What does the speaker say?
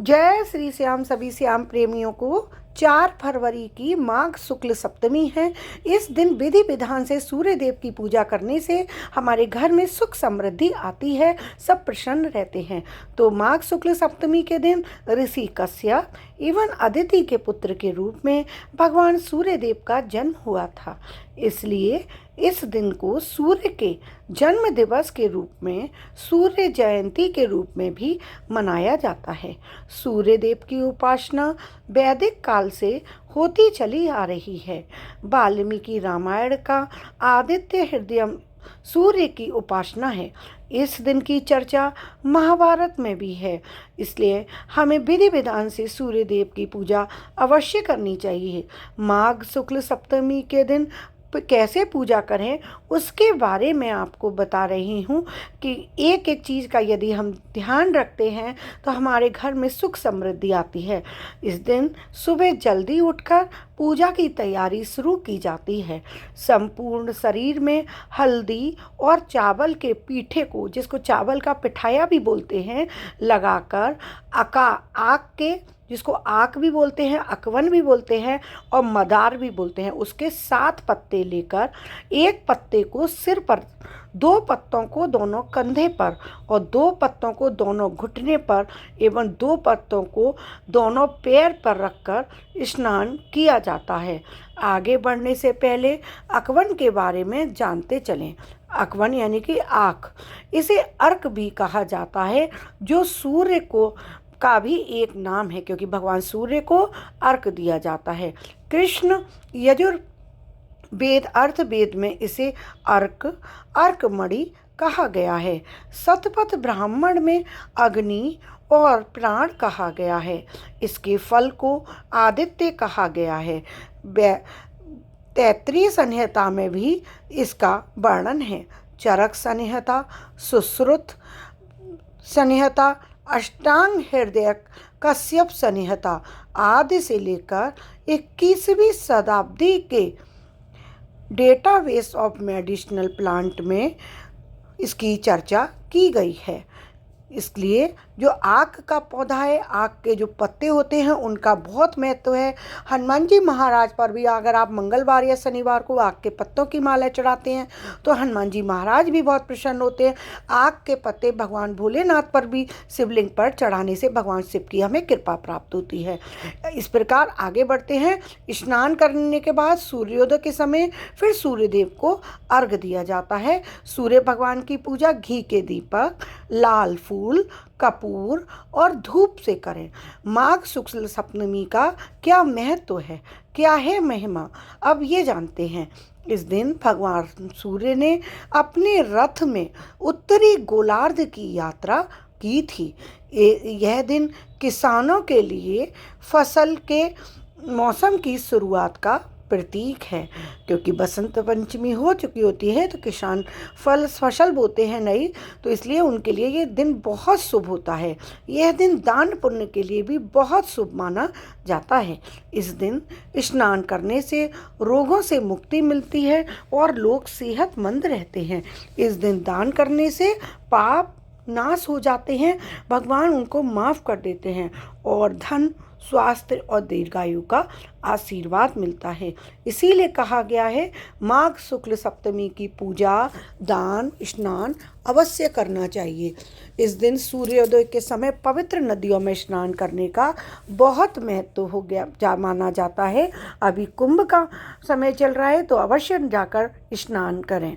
जय श्री श्याम। सभी श्याम प्रेमियों को 4 फरवरी की माघ शुक्ल सप्तमी है। इस दिन विधि विधान से सूर्य देव की पूजा करने से हमारे घर में सुख समृद्धि आती है, सब प्रसन्न रहते हैं। तो माघ शुक्ल सप्तमी के दिन ऋषि कश्यप एवं अदिति के पुत्र के रूप में भगवान सूर्य देव का जन्म हुआ था। इसलिए इस दिन को सूर्य के जन्म दिवस के रूप में, सूर्य जयंती के रूप में भी मनाया जाता है। सूर्य देव की उपासना वैदिक काल से होती चली आ रही है। वाल्मीकि रामायण का आदित्य हृदयम सूर्य की उपासना है। इस दिन की चर्चा महाभारत में भी है। इसलिए हमें विधि विधान से सूर्य देव की पूजा अवश्य करनी चाहिए। माघ शुक्ल सप्तमी के दिन कैसे पूजा करें उसके बारे में आपको बता रही हूँ कि एक एक चीज़ का यदि हम ध्यान रखते हैं तो हमारे घर में सुख समृद्धि आती है। इस दिन सुबह जल्दी उठकर पूजा की तैयारी शुरू की जाती है। संपूर्ण शरीर में हल्दी और चावल के पीठे को, जिसको चावल का पिठाया भी बोलते हैं, लगाकर आक के, जिसको आक भी बोलते हैं, अकवन भी बोलते हैं और मदार भी बोलते हैं, उसके 7 पत्ते लेकर एक पत्ते को सिर पर, 2 पत्तों को दोनों कंधे पर और 2 पत्तों को दोनों घुटने पर एवं 2 पत्तों को दोनों पैर पर रखकर स्नान किया जाता है। आगे बढ़ने से पहले अकवन के बारे में जानते चलें। अकवन यानी कि आक, इसे अर्क भी कहा जाता है, जो सूर्य को का भी एक नाम है, क्योंकि भगवान सूर्य को अर्क दिया जाता है। कृष्ण यजुर्वेद अर्थवेद में इसे अर्कमणि कहा गया है। शतपथ ब्राह्मण में अग्नि और प्राण कहा गया है। इसके फल को आदित्य कहा गया है। तैत्तिरीय संहिता में भी इसका वर्णन है। चरक संहिता, सुश्रुत संहिता, अष्टांग हृदय, कश्यप संहिता आदि से लेकर 21वीं शताब्दी के डेटाबेस ऑफ मेडिसिनल प्लांट में इसकी चर्चा की गई है। इसलिए जो आक का पौधा है, आक के जो पत्ते होते हैं, उनका बहुत महत्व है। हनुमान जी महाराज पर भी अगर आप मंगलवार या शनिवार को आक के पत्तों की माला चढ़ाते हैं तो हनुमान जी महाराज भी बहुत प्रसन्न होते हैं। आक के पत्ते भगवान भोलेनाथ पर भी, शिवलिंग पर चढ़ाने से भगवान शिव की हमें कृपा प्राप्त होती है। इस प्रकार आगे बढ़ते हैं। स्नान करने के बाद सूर्योदय के समय फिर सूर्यदेव को अर्घ्य दिया जाता है। सूर्य भगवान की पूजा घी के दीपक, लाल फूल, कपूर और धूप से करें। माघ शुक्ल सप्तमी का क्या महत्व है, क्या है महिमा, अब ये जानते हैं। इस दिन भगवान सूर्य ने अपने रथ में उत्तरी गोलार्ध की यात्रा की थी। यह दिन किसानों के लिए फसल के मौसम की शुरुआत का प्रतीक है, क्योंकि बसंत पंचमी हो चुकी होती है तो किसान फसल बोते हैं नई, तो इसलिए उनके लिए ये दिन बहुत शुभ होता है। यह दिन दान पुण्य के लिए भी बहुत शुभ माना जाता है। इस दिन स्नान करने से रोगों से मुक्ति मिलती है और लोग सेहतमंद रहते हैं। इस दिन दान करने से पाप नाश हो जाते हैं, भगवान उनको माफ़ कर देते हैं और धन, स्वास्थ्य और दीर्घायु का आशीर्वाद मिलता है। इसीलिए कहा गया है माघ शुक्ल सप्तमी की पूजा, दान, स्नान अवश्य करना चाहिए। इस दिन सूर्योदय के समय पवित्र नदियों में स्नान करने का बहुत महत्व हो गया माना जाता है। अभी कुंभ का समय चल रहा है तो अवश्य जाकर स्नान करें।